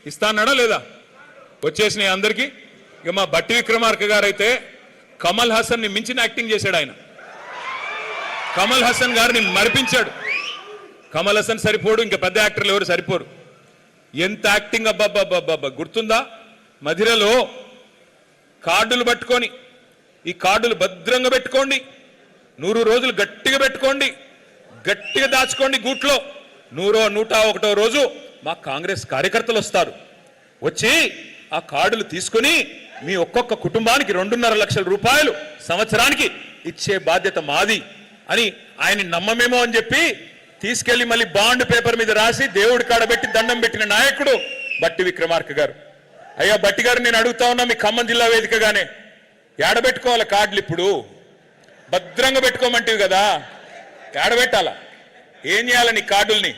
ఇస్తా అన్నాడా లేదా? వచ్చేసినాయి అందరికీ. ఇక మా బట్టి విక్రమార్క గారు అయితే కమల్ హాసన్ ని మించిన యాక్టింగ్ చేశాడు. ఆయన కమల్ హాసన్ గారిని మరిపించాడు. కమల్ హాసన్ సరిపోడు, ఇంకా పెద్ద యాక్టర్లు ఎవరు సరిపోరు. ఎంత యాక్టింగ్! అబ్బాబ్బాబ్బా, గుర్తుందా? మధిరలో కార్డులు పట్టుకొని, ఈ కార్డులు భద్రంగా పెట్టుకోండి, 100 రోజులు గట్టిగా పెట్టుకోండి, గట్టిగా దాచుకోండి గూట్లో. 101వ రోజు మా కాంగ్రెస్ కార్యకర్తలు వస్తారు. వచ్చి ఆ కార్డులు తీసుకుని మీ ఒక్కొక్క కుటుంబానికి 2.5 లక్షల రూపాయలు సంవత్సరానికి ఇచ్చే బాధ్యత మాది అని ఆయన నమ్మమేమో అని చెప్పి తీసుకెళ్లి మళ్ళీ బాండ్ పేపర్ మీద రాసి దేవుడి కాడబెట్టి దండం పెట్టిన నాయకుడు బట్టి విక్రమార్క గారు. అయ్యా బట్టి గారు, నేను అడుగుతా ఉన్నా, మీ ఖమ్మం జిల్లా వేదికగానే ఏడబెట్టుకోవాలి కార్డులు? ఇప్పుడు భద్రంగా పెట్టుకోమంటివి కదా, ఏడబెట్టాలా? ఏం చేయాలా? నీ కార్డుల్ని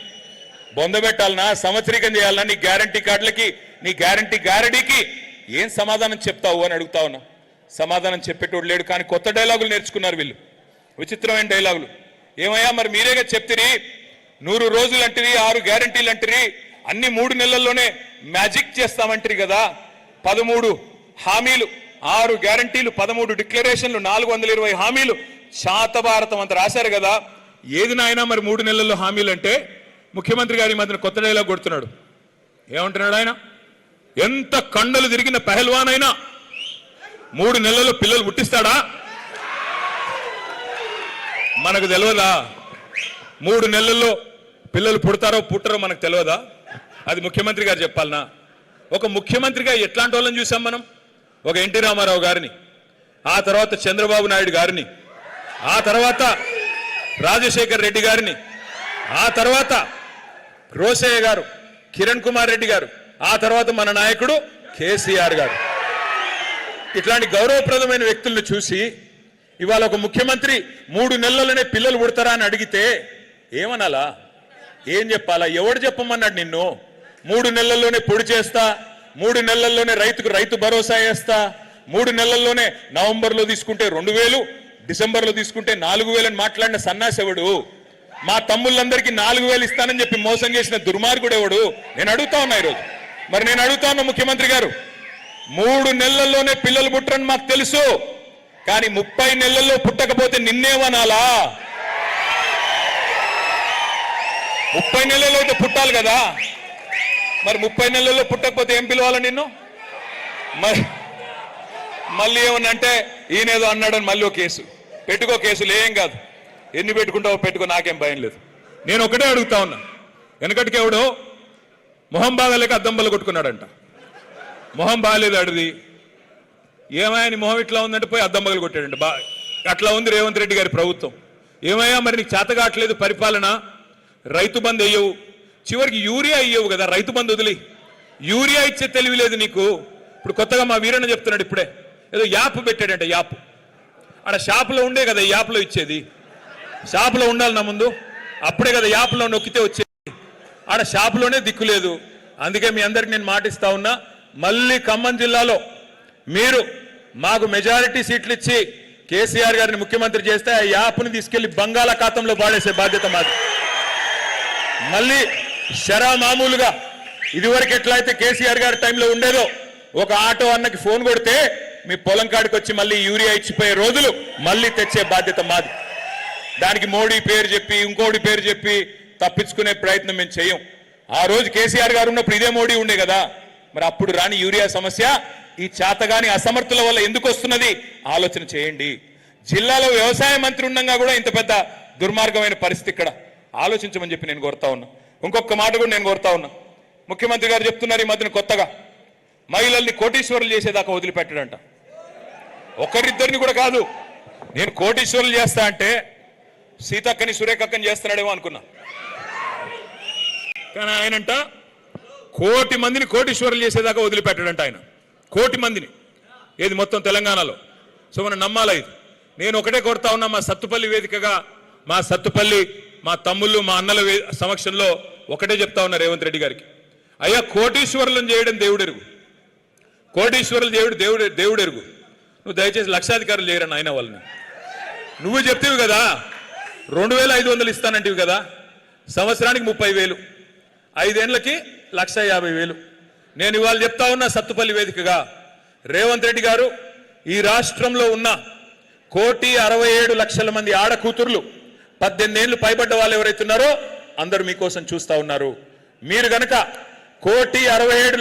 బొందబెట్టాలనా? సంవత్సరీకం చేయాలనా? నీ గ్యారంటీ కార్డులకి, నీ గ్యారంటీకి ఏం సమాధానం చెప్తావు అని అడుగుతా ఉన్నా. సమాధానం చెప్పేటోడు లేడు. కానీ కొత్త డైలాగులు నేర్చుకున్నారు వీళ్ళు, విచిత్రమైన డైలాగులు. ఏమయ్యా మరి మీరేగా చెప్తిరి, 100 రోజులు అంటిరి, 6 గ్యారంటీలు అంటిరి, అన్ని 3 నెలల్లోనే మ్యాజిక్ చేస్తామంటారు కదా. 13 హామీలు, 6 గ్యారంటీలు, 13 డిక్లరేషన్లు, 420 హామీలు, శాతభారతం అంత రాశారు కదా. ఏది నాయనా మరి 3 నెలల్లో హామీలు అంటే? ముఖ్యమంత్రి గారి మధ్యన కొత్త డైలాగ్ కొడుతున్నాడు. ఏమంటున్నాడు ఆయన? ఎంత కండలు తిరిగిన పెహల్వాన్ అయినా 3 నెలల్లో పిల్లలు పుట్టిస్తాడా? మనకు తెలియదా? 3 నెలల్లో పిల్లలు పుడతారో పుట్టరో మనకు తెలియదా? అది ముఖ్యమంత్రి గారు చెప్పాలనా? ఒక ముఖ్యమంత్రిగా ఎట్లాంటి వాళ్ళని చూసాం మనం? ఒక ఎన్టీ రామారావు గారిని, ఆ తర్వాత చంద్రబాబు నాయుడు గారిని, ఆ తర్వాత రాజశేఖర్ రెడ్డి గారిని, ఆ తర్వాత రోసయ్య గారు, కిరణ్ కుమార్ రెడ్డి గారు, ఆ తర్వాత మన నాయకుడు కేసీఆర్ గారు. ఇట్లాంటి గౌరవప్రదమైన వ్యక్తులను చూసి ఇవాళ ఒక ముఖ్యమంత్రి 3 నెలల్లోనే పిల్లలు పుడతారా అని అడిగితే ఏమనాలా? ఏం చెప్పాలా? ఎవడు చెప్పమన్నాడు నిన్ను? 3 నెలల్లోనే పొడి చేస్తా, 3 నెలల్లోనే రైతు భరోసా వేస్తా, 3 నెలల్లోనే నవంబర్లో తీసుకుంటే 2000, డిసెంబర్లో తీసుకుంటే 4000 అని మాట్లాడిన సన్నాసెవడు? మా తమ్ముళ్ళందరికీ 4000 ఇస్తానని చెప్పి మోసం చేసిన దుర్మార్గుడు ఎవడు? నేను అడుగుతా ఉన్నా ఈరోజు. మరి నేను అడుగుతా ఉన్నా ముఖ్యమంత్రి గారు, 3 నెలల్లోనే పిల్లలు పుట్టరని మాకు తెలుసు, కానీ 30 నెలల్లో పుట్టకపోతే నిన్నేమనాలా? 30 నెలల్లో అయితే పుట్టాలి కదా. మరి 30 నెలల్లో పుట్టకపోతే ఏం పిలవాలా నిన్ను? మళ్ళీ ఏమన్నంటే ఈయనేదో అన్నాడని మళ్ళీ ఒక కేసు పెట్టుకో. కేసులు ఏం కాదు, ఎన్ని పెట్టుకుంటావో పెట్టుకో, నాకేం భయం లేదు. నేను ఒకటే అడుగుతా ఉన్నా. వెనకటికి ఎవడో మొహం బాగాలేక అద్దంబలు కొట్టుకున్నాడంట. మొహం బాగాలేదు అడిది. ఏమయ్యా మొహం ఇట్లా ఉందంటే పోయి అద్దంబలు కొట్టాడంట. అట్లా ఉంది రేవంత్ రెడ్డి గారి ప్రభుత్వం. ఏమయ్యా మరి నీకు చేత కావట్లేదు పరిపాలన, రైతు బంధు అయ్యవు, చివరికి యూరియా అయ్యవు కదా, రైతు బంధు వదిలి యూరియా ఇచ్చే తెలివి లేదు నీకు. ఇప్పుడు కొత్తగా మా వీరన్న చెప్తున్నాడు, ఇప్పుడే ఏదో యాప్ పెట్టాడంట. యాప్ ఆడ షాపులో ఉండే కదా యాప్లో ఇచ్చేది. షాపులో ఉండాలి నా ముందు, అప్పుడే కదా యాప్లో నొక్కితే వచ్చేది. ఆడ షాపులోనే దిక్కు లేదు. అందుకే మీ అందరికి నేను మాటిస్తా ఉన్నా, మళ్ళీ ఖమ్మం జిల్లాలో మీరు మాకు మెజారిటీ సీట్లు ఇచ్చి కేసీఆర్ గారిని ముఖ్యమంత్రి చేస్తే ఆ యాప్ని తీసుకెళ్లి బంగాళాఖాతంలో పాడేసే బాధ్యత మాది. మళ్ళీ మామూలుగా ఇదివరకు ఎట్లయితే కేసీఆర్ గారి టైంలో ఉండేదో, ఒక ఆటో అన్నకి ఫోన్ కొడితే మీ పొలం కాడికి వచ్చి మళ్ళీ యూరియా ఇచ్చిపోయే రోజులు మళ్ళీ తెచ్చే బాధ్యత మాది. దానికి మోడీ పేరు చెప్పి ఇంకోటి పేరు చెప్పి తప్పించుకునే ప్రయత్నం మేము చేయం. ఆ రోజు కేసీఆర్ గారు ఉన్నప్పుడు ఇదే మోడీ ఉండే కదా. మరి అప్పుడు రాని యూరియా సమస్య ఈ చేతగాని అసమర్థుల వల్ల ఎందుకు వస్తున్నది ఆలోచన చేయండి. జిల్లాలో వ్యవసాయ మంత్రి ఉండగా కూడా ఇంత పెద్ద దుర్మార్గమైన పరిస్థితి ఇక్కడ ఆలోచించమని చెప్పి నేను కోరుతా ఉన్నా. ఇంకొక మాట కూడా నేను కోరుతా ఉన్నా. ముఖ్యమంత్రి గారు చెప్తున్నారు ఈ మధ్యన కొత్తగా మహిళల్ని కోటీశ్వరులు చేసేదాకా వదిలిపెట్టడంట. ఒకరిద్దరిని కూడా కాదు, నేను కోటీశ్వరులు చేస్తా అంటే సీతక్కని సురేఖక్కని చేస్తున్నాడేమో అనుకున్నా. కానీ ఆయనంట 1 కోటి మందిని కోటీశ్వరులు చేసేదాకా వదిలిపెట్టడంట ఆయన. 1 కోటి మందిని, ఏది మొత్తం తెలంగాణలో. సో మనం నమ్మాలా ఇది. నేను ఒకటే కోరుతా ఉన్నా, మా సత్తుపల్లి వేదికగా, మా సత్తుపల్లి మా తమ్ముళ్ళు మా అన్నల సమక్షంలో ఒకటే చెప్తా ఉన్నా రేవంత్ రెడ్డి గారికి, అయ్యా కోటీశ్వరులను చేయడం దేవుడెరుగు, కోటీశ్వరులు దేవుడెరుగు. నువ్వు దయచేసి లక్షాధికారులు చేయరని ఆయన వాళ్ళని. నువ్వు చెప్తేవి కదా 2500 ఇస్తానంటివి కదా, సంవత్సరానికి 30,000, 5 ఏళ్లకి 1,50,000. నేను ఇవాళ చెప్తా ఉన్నా సత్తుపల్లి వేదికగా, రేవంత్ రెడ్డి గారు ఈ రాష్ట్రంలో ఉన్న 1,67,00,000 మంది ఆడకూతుర్లు 18 ఏళ్లు పైబడ్డ వాళ్ళు ఎవరైతే ఉన్నారో అందరూ మీకోసం చూస్తా ఉన్నారు. మీరు గనక 1,67,00,000